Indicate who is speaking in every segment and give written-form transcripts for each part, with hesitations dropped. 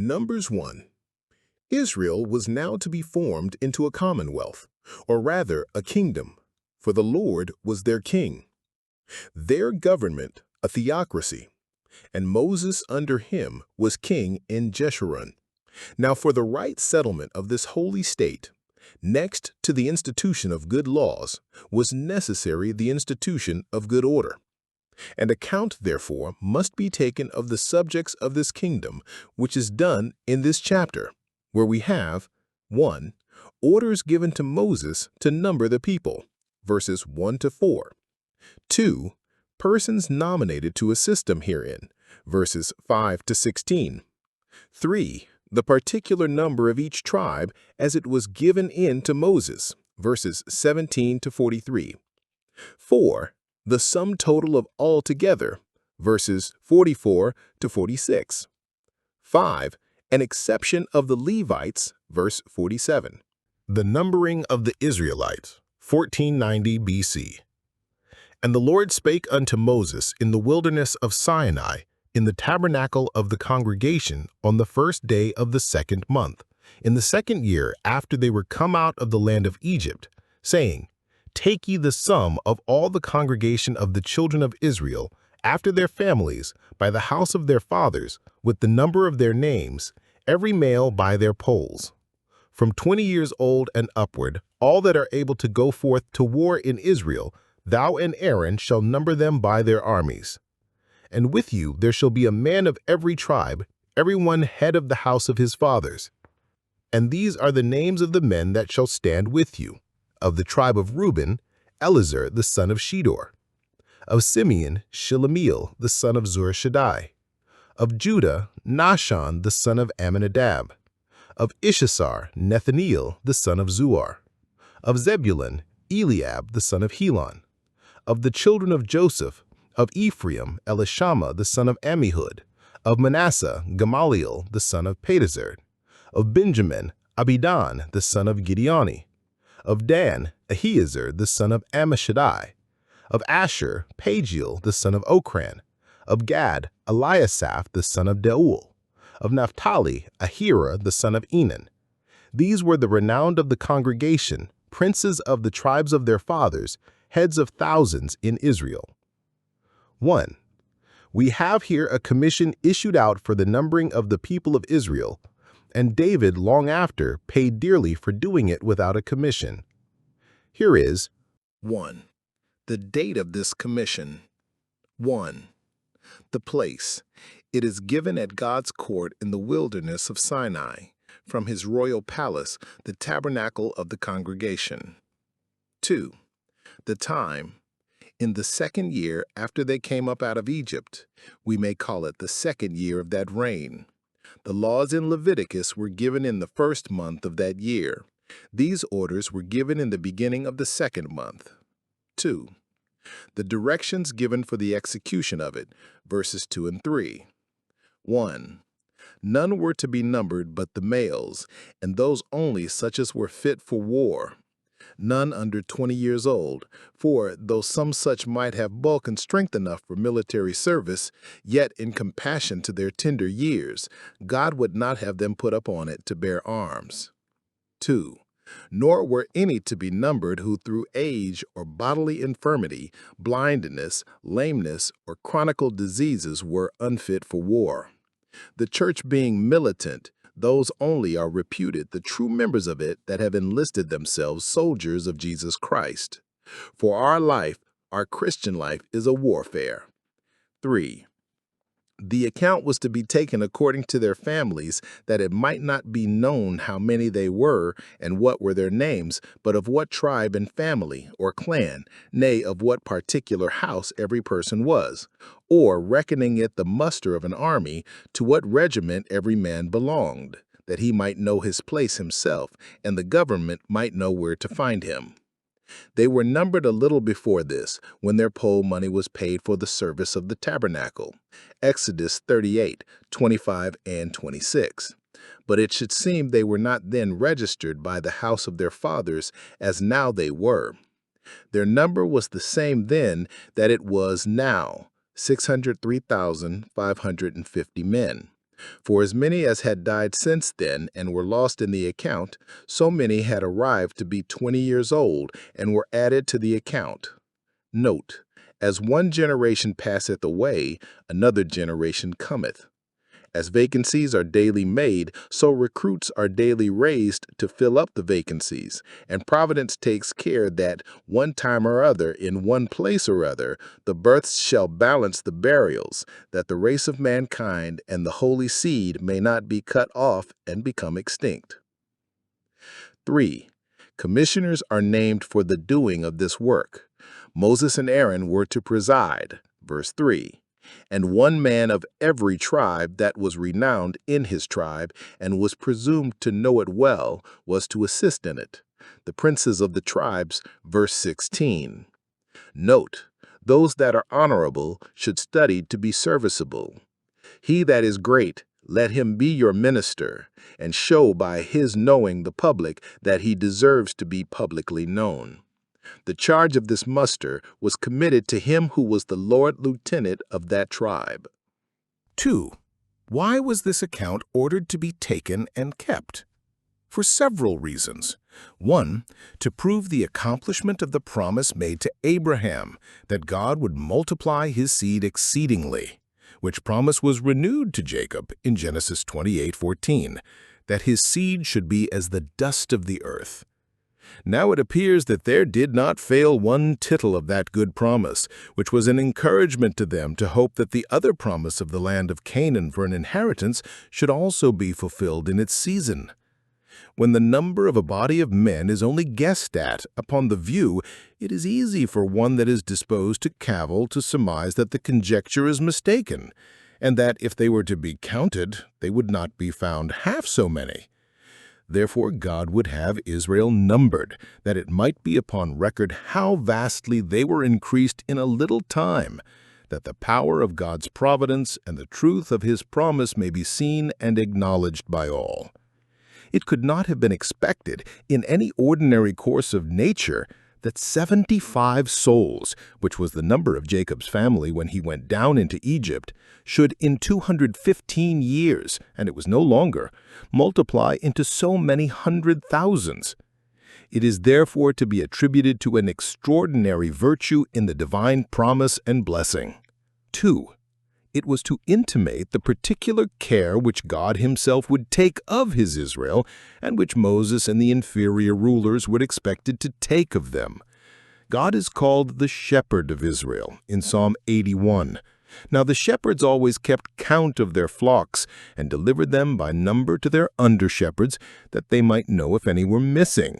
Speaker 1: Numbers 1. Israel was now to be formed into a commonwealth, or rather a kingdom, for the Lord was their king. Their government, a theocracy, and Moses under him was king in Jeshurun. Now for the right settlement of this holy state, next to the institution of good laws, was necessary the institution of good order. And account, therefore, must be taken of the subjects of this kingdom, which is done in this chapter, where we have 1. Orders given to Moses to number the people, verses 1 to 4. 2. Persons nominated to assist him herein, verses 5 to 16. 3. The particular number of each tribe as it was given in to Moses, verses 17 to 43. 4. The sum total of all together, verses 44 to 46. 5. An exception of the Levites, verse 47. The numbering of the Israelites, 1490 BC. And the Lord spake unto Moses in the wilderness of Sinai, in the tabernacle of the congregation, on the first day of the 2nd month, in the 2nd year after they were come out of the land of Egypt, saying, Take ye the sum of all the congregation of the children of Israel, after their families, by the house of their fathers, with the number of their names, every male by their polls. From 20 years old and upward, all that are able to go forth to war in Israel, thou and Aaron shall number them by their armies. And with you there shall be a man of every tribe, every one head of the house of his fathers. And these are the names of the men that shall stand with you. Of the tribe of Reuben, Elizur the son of Shedor. Of Simeon, Shelemiel the son of Zurishaddai. Of Judah, Nahshon the son of Amminadab. Of Issachar, Nethaneel the son of Zuar. Of Zebulun, Eliab the son of Helon. Of the children of Joseph, of Ephraim, Elishama the son of Ammihud. Of Manasseh, Gamaliel the son of Pedazur. Of Benjamin, Abidan the son of Gideoni. Of Dan, Ahiezer the son of Ammishaddai. Of Asher, Pagiel the son of Okran. Of Gad, Eliasaph the son of Deuel. Of Naphtali, Ahira the son of Enan. These were the renowned of the congregation, princes of the tribes of their fathers, heads of thousands in Israel. 1. We have here a commission issued out for the numbering of the people of Israel, and David long after paid dearly for doing it without a commission. Here is 1. The date of this commission. 1. The place. It is given at God's court in the wilderness of Sinai, from his royal palace, the tabernacle of the congregation. 2. The time. In the 2nd year after they came up out of Egypt, we may call it the 2nd year of that reign. The laws in Leviticus were given in the 1st month of that year. These orders were given in the beginning of the 2nd month. 2. The directions given for the execution of it, verses 2 and 3. 1. None were to be numbered but the males, and those only such as were fit for war. None under 20 years old, for though some such might have bulk and strength enough for military service, yet in compassion to their tender years, God would not have them put upon it to bear arms. 2. Nor were any to be numbered who through age or bodily infirmity, blindness, lameness, or chronic diseases were unfit for war. The church being militant, those only are reputed the true members of it that have enlisted themselves soldiers of Jesus Christ. For our life, our Christian life, is a warfare. 3. The account was to be taken according to their families, that it might not be known how many they were and what were their names, but of what tribe and family or clan, nay, of what particular house every person was, or, reckoning it the muster of an army, to what regiment every man belonged, that he might know his place himself, and the government might know where to find him. They were numbered a little before this, when their poll money was paid for the service of the tabernacle. Exodus 38, 25 and 26. But it should seem they were not then registered by the house of their fathers, as now they were. Their number was the same then that it was now, 603,550 men. For as many as had died since then and were lost in the account, so many had arrived to be 20 years old and were added to the account. Note, as one generation passeth away, another generation cometh. As vacancies are daily made, so recruits are daily raised to fill up the vacancies, and Providence takes care that, one time or other, in one place or other, the births shall balance the burials, that the race of mankind and the holy seed may not be cut off and become extinct. 3. Commissioners are named for the doing of this work. Moses and Aaron were to preside. Verse 3. And one man of every tribe that was renowned in his tribe and was presumed to know it well was to assist in it. The princes of the tribes, verse 16. Note, those that are honorable should study to be serviceable. He that is great, let him be your minister, and show by his knowing the public that he deserves to be publicly known. The charge of this muster was committed to him who was the Lord Lieutenant of that tribe.
Speaker 2: 2. Why was this account ordered to be taken and kept? For several reasons. 1. To prove the accomplishment of the promise made to Abraham, that God would multiply his seed exceedingly, which promise was renewed to Jacob in Genesis 28:14, that his seed should be as the dust of the earth. Now it appears that there did not fail one tittle of that good promise, which was an encouragement to them to hope that the other promise of the land of Canaan for an inheritance should also be fulfilled in its season. When the number of a body of men is only guessed at upon the view, it is easy for one that is disposed to cavil to surmise that the conjecture is mistaken, and that if they were to be counted, they would not be found half so many. Therefore God would have Israel numbered, that it might be upon record how vastly they were increased in a little time, that the power of God's providence and the truth of his promise may be seen and acknowledged by all. It could not have been expected in any ordinary course of nature that 75 souls, which was the number of Jacob's family when he went down into Egypt, should in 215 years, and it was no longer, multiply into so many hundred thousands. It is therefore to be attributed to an extraordinary virtue in the divine promise and blessing. 2. It was to intimate the particular care which God himself would take of his Israel, and which Moses and the inferior rulers were expected to take of them. God is called the Shepherd of Israel in Psalm 81. Now the shepherds always kept count of their flocks, and delivered them by number to their under-shepherds, that they might know if any were missing.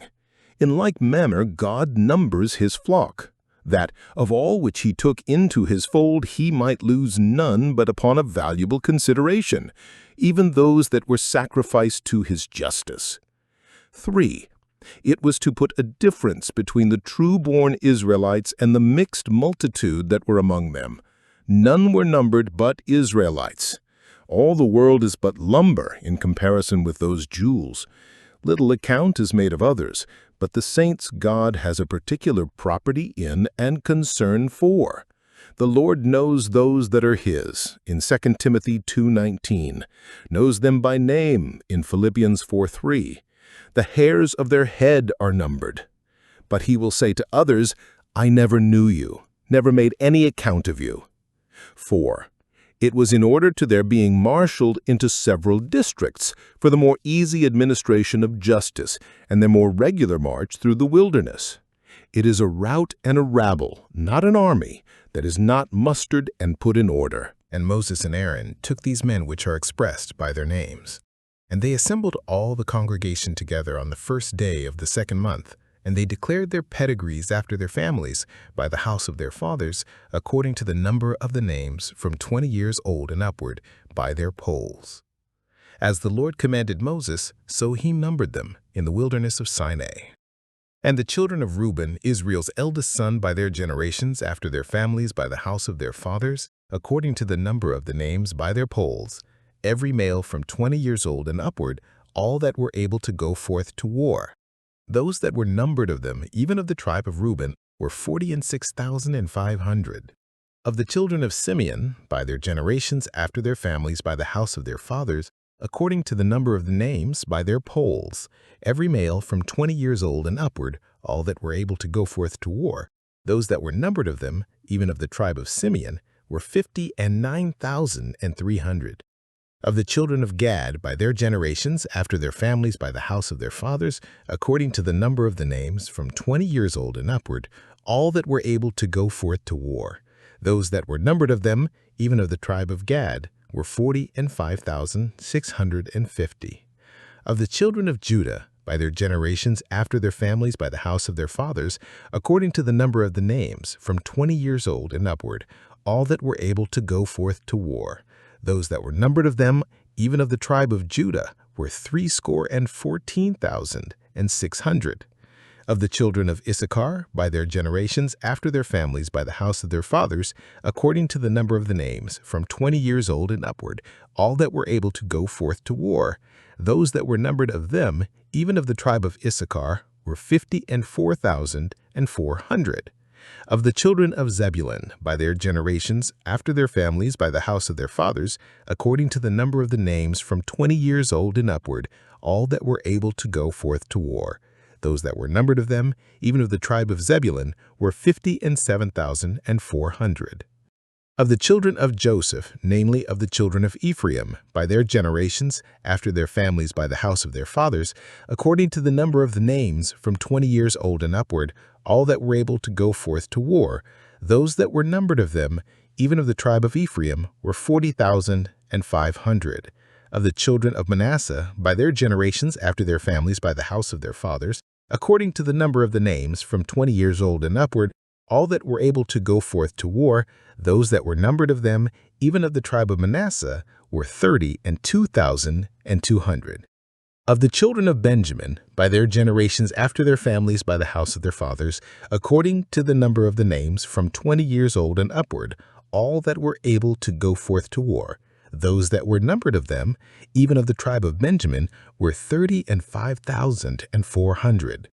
Speaker 2: In like manner God numbers his flock, that of all which he took into his fold he might lose none but upon a valuable consideration, even those that were sacrificed to his justice. 3. It was to put a difference between the true-born Israelites and the mixed multitude that were among them. None were numbered but Israelites. All the world is but lumber in comparison with those jewels. Little account is made of others, but the saints God has a particular property in and concern for. The Lord knows those that are his, in 2 Timothy 2:19, knows them by name, in Philippians 4:3. The hairs of their head are numbered. But he will say to others, I never knew you, never made any account of you. 4. It was in order to their being marshaled into several districts for the more easy administration of justice and their more regular march through the wilderness. It is a rout and a rabble, not an army, that is not mustered and put in order.
Speaker 3: And Moses and Aaron took these men which are expressed by their names. And they assembled all the congregation together on the first day of the 2nd month, and they declared their pedigrees after their families by the house of their fathers, according to the number of the names from 20 years old and upward, by their polls. As the Lord commanded Moses, so he numbered them in the wilderness of Sinai. And the children of Reuben, Israel's eldest son, by their generations, after their families by the house of their fathers, according to the number of the names by their polls, every male from 20 years old and upward, all that were able to go forth to war. Those that were numbered of them, even of the tribe of Reuben, were 46,500. Of the children of Simeon, by their generations after their families by the house of their fathers, according to the number of the names by their polls, every male from 20 years old and upward, all that were able to go forth to war, those that were numbered of them, even of the tribe of Simeon, were 50,009,300. Of the children of Gad, by their generations, after their families by the house of their fathers, according to the number of the names, from 20 years old and upward, all that were able to go forth to war, those that were numbered of them, even of the tribe of Gad, were 45,650. Of the children of Judah, by their generations after their families by the house of their fathers, according to the number of the names, from 20 years old and upward, all that were able to go forth to war, those that were numbered of them, even of the tribe of Judah, were 314,600. Of the children of Issachar, by their generations after their families by the house of their fathers, according to the number of the names, from 20 years old and upward, all that were able to go forth to war, those that were numbered of them, even of the tribe of Issachar, were 54,400. Of the children of Zebulun, by their generations after their families by the house of their fathers, according to the number of the names, from 20 years old and upward, all that were able to go forth to war, those that were numbered of them, even of the tribe of Zebulun, were 57,400. Of the children of Joseph, namely of the children of Ephraim, by their generations, after their families by the house of their fathers, according to the number of the names, from 20 years old and upward, all that were able to go forth to war, those that were numbered of them, even of the tribe of Ephraim, were 40,500. Of the children of Manasseh, by their generations after their families by the house of their fathers, according to the number of the names, from 20 years old and upward, all that were able to go forth to war, those that were numbered of them, even of the tribe of Manasseh, were 32,200. Of the children of Benjamin, by their generations after their families by the house of their fathers, according to the number of the names, from 20 years old and upward, all that were able to go forth to war, those that were numbered of them, even of the tribe of Benjamin, were 35,400.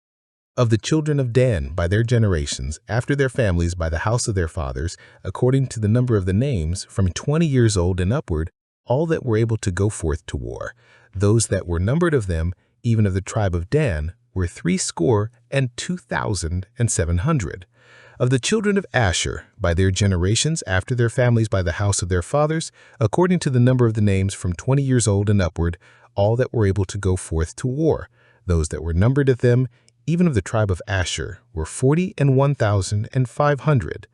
Speaker 3: Of the children of Dan, by their generations, after their families by the house of their fathers, according to the number of the names, from 20 years old and upward, all that were able to go forth to war, those that were numbered of them, even of the tribe of Dan, were 62,700. Of the children of Asher, by their generations, after their families by the house of their fathers, according to the number of the names, from 20 years old and upward, all that were able to go forth to war, those that were numbered of them, even of the tribe of Asher, were 41,500.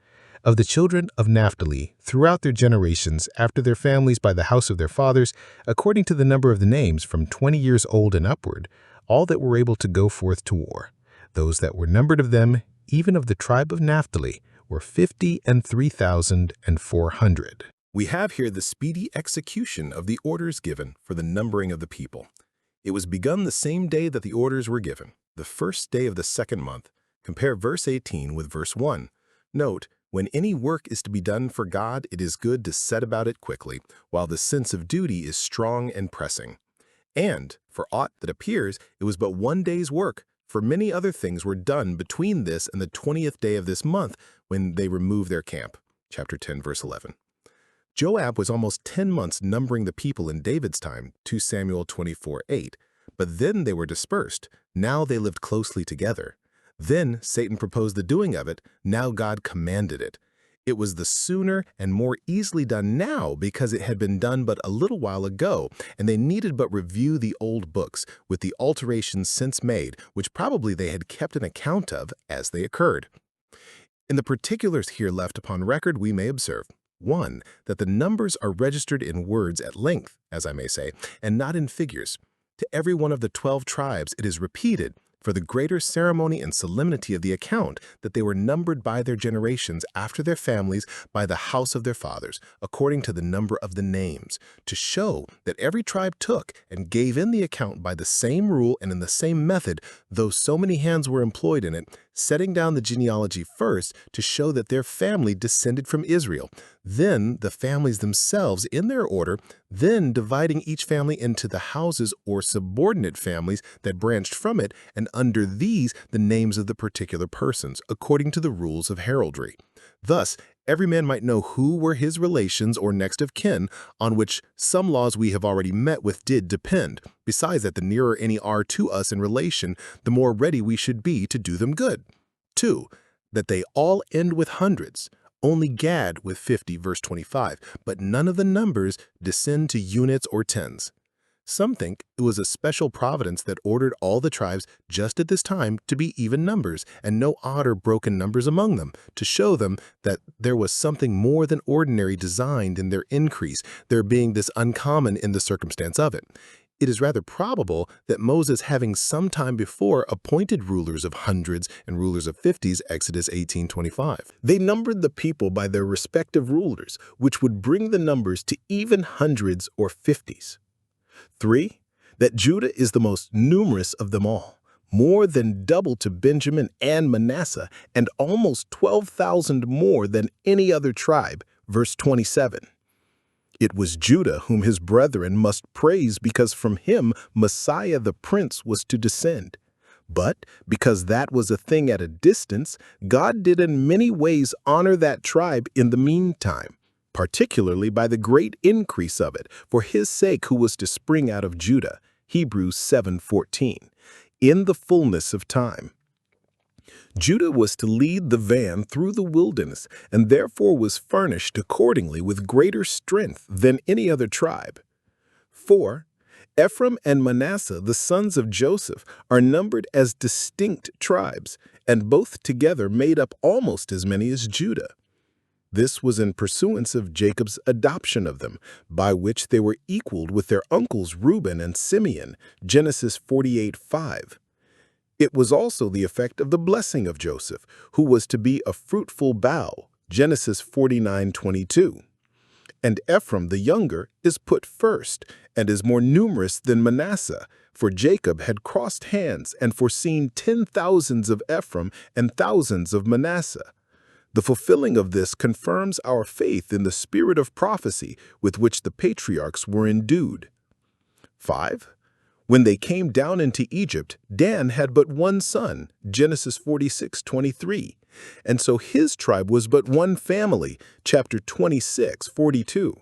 Speaker 3: Of the children of Naphtali, throughout their generations, after their families by the house of their fathers, according to the number of the names, from 20 years old and upward, all that were able to go forth to war, those that were numbered of them, even of the tribe of Naphtali, were 53,400.
Speaker 1: We have here the speedy execution of the orders given for the numbering of the people. It was begun the same day that the orders were given, the first day of the second month. Compare verse 18 with verse 1. Note, when any work is to be done for God, it is good to set about it quickly, while the sense of duty is strong and pressing. And, for aught that appears, it was but one day's work, for many other things were done between this and the 20th day of this month, when they removed their camp. Chapter 10, verse 11. Joab was almost 10 months numbering the people in David's time, 2 Samuel 24:8. But then they were dispersed. Now they lived closely together. Then Satan proposed the doing of it. Now God commanded it. It was the sooner and more easily done now because it had been done but a little while ago, and they needed but review the old books with the alterations since made, which probably they had kept an account of as they occurred. In the particulars here left upon record, we may observe, 1. That the numbers are registered in words at length, as I may say, and not in figures. To every one of the 12 tribes it is repeated, for the greater ceremony and solemnity of the account, that they were numbered by their generations after their families by the house of their fathers, according to the number of the names, to show that every tribe took and gave in the account by the same rule and in the same method, though so many hands were employed in it, setting down the genealogy first to show that their family descended from Israel, then the families themselves in their order, then dividing each family into the houses or subordinate families that branched from it, and under these the names of the particular persons, according to the rules of heraldry. Thus, every man might know who were his relations or next of kin, on which some laws we have already met with did depend, besides that the nearer any are to us in relation, the more ready we should be to do them good. 2. That they all end with hundreds, only Gad with 50, verse 25, but none of the numbers descend to units or tens. Some think it was a special providence that ordered all the tribes just at this time to be even numbers and no odd or broken numbers among them, to show them that there was something more than ordinary designed in their increase, there being this uncommon in the circumstance of it. It is rather probable that Moses, having some time before appointed rulers of hundreds and rulers of fifties, Exodus 18:25. They numbered the people by their respective rulers, which would bring the numbers to even hundreds or fifties. 3. That Judah is the most numerous of them all, more than double to Benjamin and Manasseh, and almost 12,000 more than any other tribe, verse 27. It was Judah whom his brethren must praise because from him Messiah the Prince was to descend. But because that was a thing at a distance, God did in many ways honor that tribe in the meantime, particularly by the great increase of it, for his sake who was to spring out of Judah, Hebrews 7:14, in the fullness of time. Judah was to lead the van through the wilderness, and therefore was furnished accordingly with greater strength than any other tribe. 4. Ephraim and Manasseh, the sons of Joseph, are numbered as distinct tribes, and both together made up almost as many as Judah. This was in pursuance of Jacob's adoption of them, by which they were equaled with their uncles Reuben and Simeon, Genesis 48:5. It was also the effect of the blessing of Joseph, who was to be a fruitful bough, Genesis 49:22. And Ephraim the younger is put first, and is more numerous than Manasseh, for Jacob had crossed hands and foreseen 10,000s of Ephraim and thousands of Manasseh. The fulfilling of this confirms our faith in the spirit of prophecy with which the patriarchs were endued. 5. When they came down into Egypt, Dan had but one son, Genesis 46:23, and so his tribe was but one family, chapter 26:42.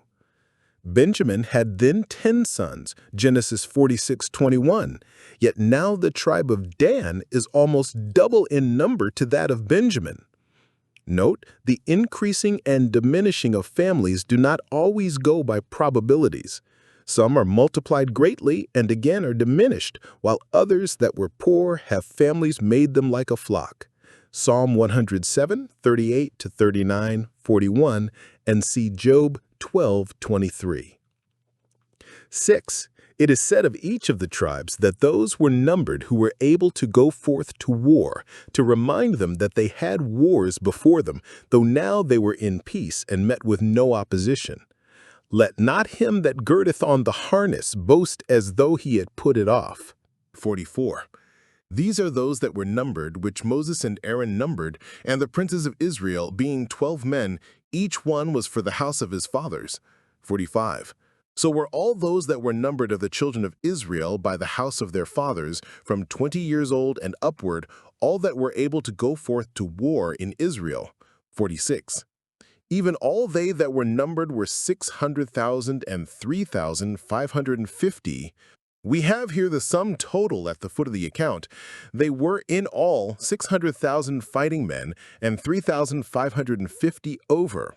Speaker 1: Benjamin had then 10 sons, Genesis 46:21, yet now the tribe of Dan is almost double in number to that of Benjamin. Note, the increasing and diminishing of families do not always go by probabilities. Some are multiplied greatly and again are diminished, while others that were poor have families made them like a flock. Psalm 107:38-39, 41, and see Job 12:23. 6. It is said of each of the tribes that those were numbered who were able to go forth to war, to remind them that they had wars before them, though now they were in peace and met with no opposition. Let not him that girdeth on the harness boast as though he had put it off. 44. These are those that were numbered, which Moses and Aaron numbered, and the princes of Israel, being 12 men, each one was for the house of his fathers. 45. So were all those that were numbered of the children of Israel by the house of their fathers, from 20 years old and upward, all that were able to go forth to war in Israel. 46. Even all they that were numbered were 600,000 and 3,550. We have here the sum total at the foot of the account. They were in all 600,000 fighting men and 3,550 over.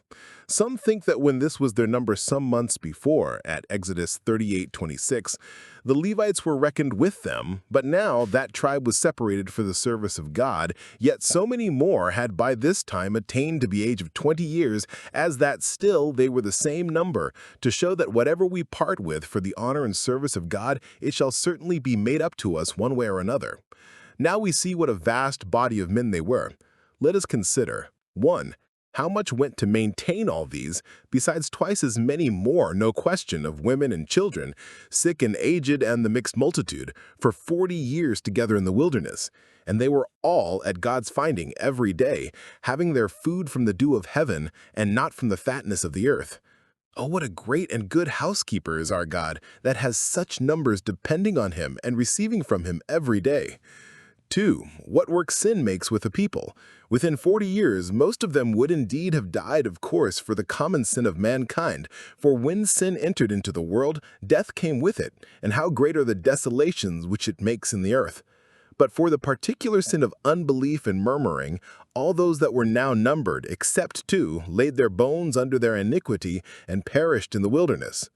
Speaker 1: Some think that when this was their number some months before, at Exodus 38:26, the Levites were reckoned with them, but now that tribe was separated for the service of God, yet so many more had by this time attained to the age of 20 years, as that still they were the same number, to show that whatever we part with for the honor and service of God, it shall certainly be made up to us one way or another. Now we see what a vast body of men they were. Let us consider, 1. How much went to maintain all these, besides twice as many more, no question, of women and children, sick and aged and the mixed multitude, for 40 years together in the wilderness? And they were all at God's finding every day, having their food from the dew of heaven, and not from the fatness of the earth. Oh, what a great and good housekeeper is our God, that has such numbers depending on him and receiving from him every day. 2. What work sin makes with a people. Within 40 years, most of them would indeed have died, of course, for the common sin of mankind. For when sin entered into the world, death came with it, and how great are the desolations which it makes in the earth. But for the particular sin of unbelief and murmuring, all those that were now numbered, except 2, laid their bones under their iniquity and perished in the wilderness.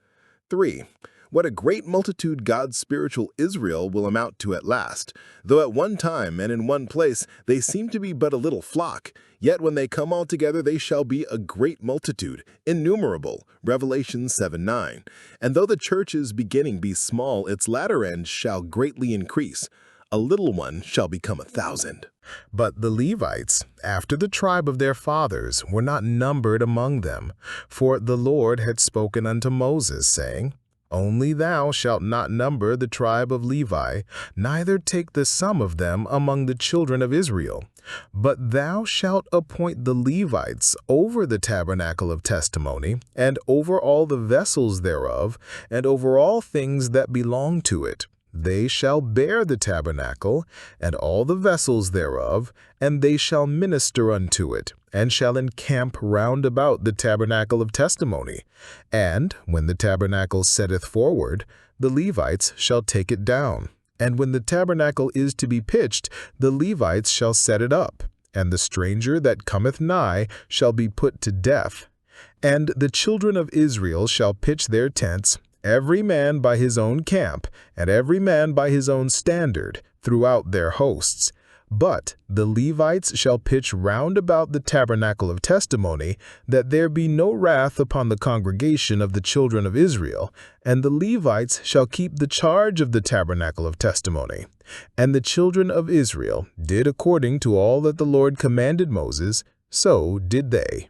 Speaker 1: 3. What a great multitude God's spiritual Israel will amount to at last. Though at one time and in one place they seem to be but a little flock, yet when they come all together they shall be a great multitude, innumerable. Revelation 7:9. And though the church's beginning be small, its latter end shall greatly increase. A little one shall become 1,000.
Speaker 2: But the Levites, after the tribe of their fathers, were not numbered among them. For the Lord had spoken unto Moses, saying, Only thou shalt not number the tribe of Levi, neither take the sum of them among the children of Israel. But thou shalt appoint the Levites over the tabernacle of testimony, and over all the vessels thereof, and over all things that belong to it. They shall bear the tabernacle, and all the vessels thereof, and they shall minister unto it, and shall encamp round about the tabernacle of testimony. And when the tabernacle setteth forward, the Levites shall take it down. And when the tabernacle is to be pitched, the Levites shall set it up, and the stranger that cometh nigh shall be put to death. And the children of Israel shall pitch their tents, every man by his own camp, and every man by his own standard, throughout their hosts. But the Levites shall pitch round about the tabernacle of testimony, that there be no wrath upon the congregation of the children of Israel. And the Levites shall keep the charge of the tabernacle of testimony. And the children of Israel did according to all that the Lord commanded Moses, so did they.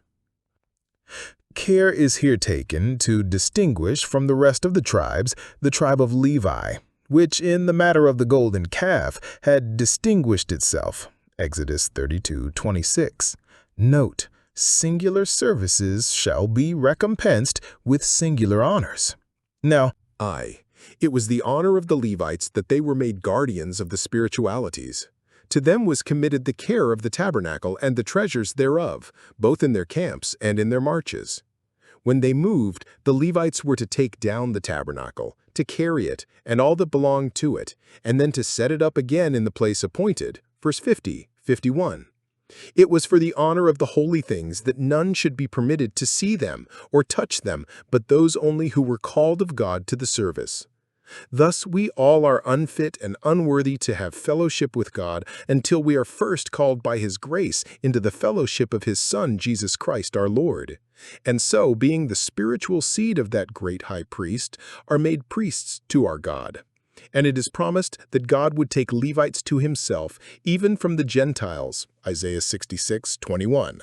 Speaker 2: Care is here taken to distinguish from the rest of the tribes the tribe of Levi, which in the matter of the golden calf had distinguished itself. Exodus 32:26. Note, singular services shall be recompensed with singular honors. Now,
Speaker 1: It was the honor of the Levites that they were made guardians of the spiritualities. To them was committed the care of the tabernacle and the treasures thereof, both in their camps and in their marches. When they moved, the Levites were to take down the tabernacle, to carry it, and all that belonged to it, and then to set it up again in the place appointed. Verse 50, 51. It was for the honor of the holy things that none should be permitted to see them or touch them, but those only who were called of God to the service. Thus we all are unfit and unworthy to have fellowship with God until we are first called by His grace into the fellowship of His Son, Jesus Christ our Lord. And so, being the spiritual seed of that great high priest, are made priests to our God. And it is promised that God would take Levites to Himself, even from the Gentiles. Isaiah 66:21.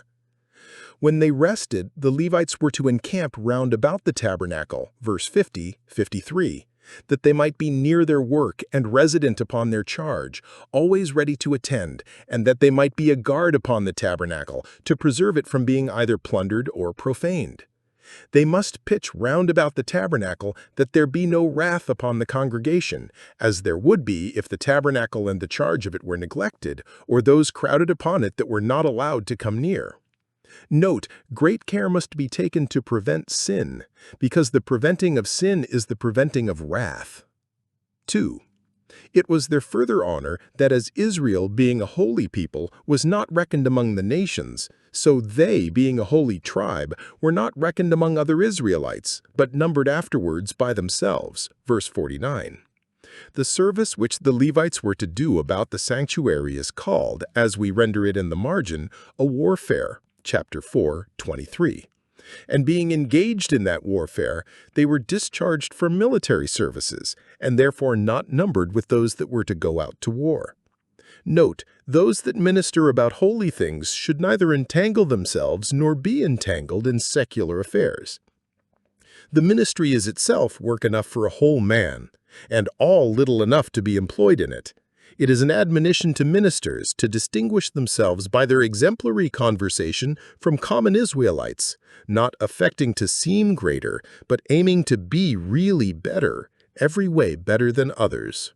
Speaker 1: When they rested, the Levites were to encamp round about the tabernacle. Verse 50, 53. That they might be near their work and resident upon their charge, always ready to attend, and that they might be a guard upon the tabernacle, to preserve it from being either plundered or profaned. They must pitch round about the tabernacle, that there be no wrath upon the congregation, as there would be if the tabernacle and the charge of it were neglected, or those crowded upon it that were not allowed to come near. Note, great care must be taken to prevent sin, because the preventing of sin is the preventing of wrath. 2. It was their further honor that as Israel, being a holy people, was not reckoned among the nations, so they, being a holy tribe, were not reckoned among other Israelites, but numbered afterwards by themselves. Verse 49. The service which the Levites were to do about the sanctuary is called, as we render it in the margin, a warfare. Chapter 4:23. And being engaged in that warfare, they were discharged for military services, and therefore not numbered with those that were to go out to war. Note, those that minister about holy things should neither entangle themselves nor be entangled in secular affairs. The ministry is itself work enough for a whole man, and all little enough to be employed in it. It is an admonition to ministers to distinguish themselves by their exemplary conversation from common Israelites, not affecting to seem greater, but aiming to be really better, every way better than others.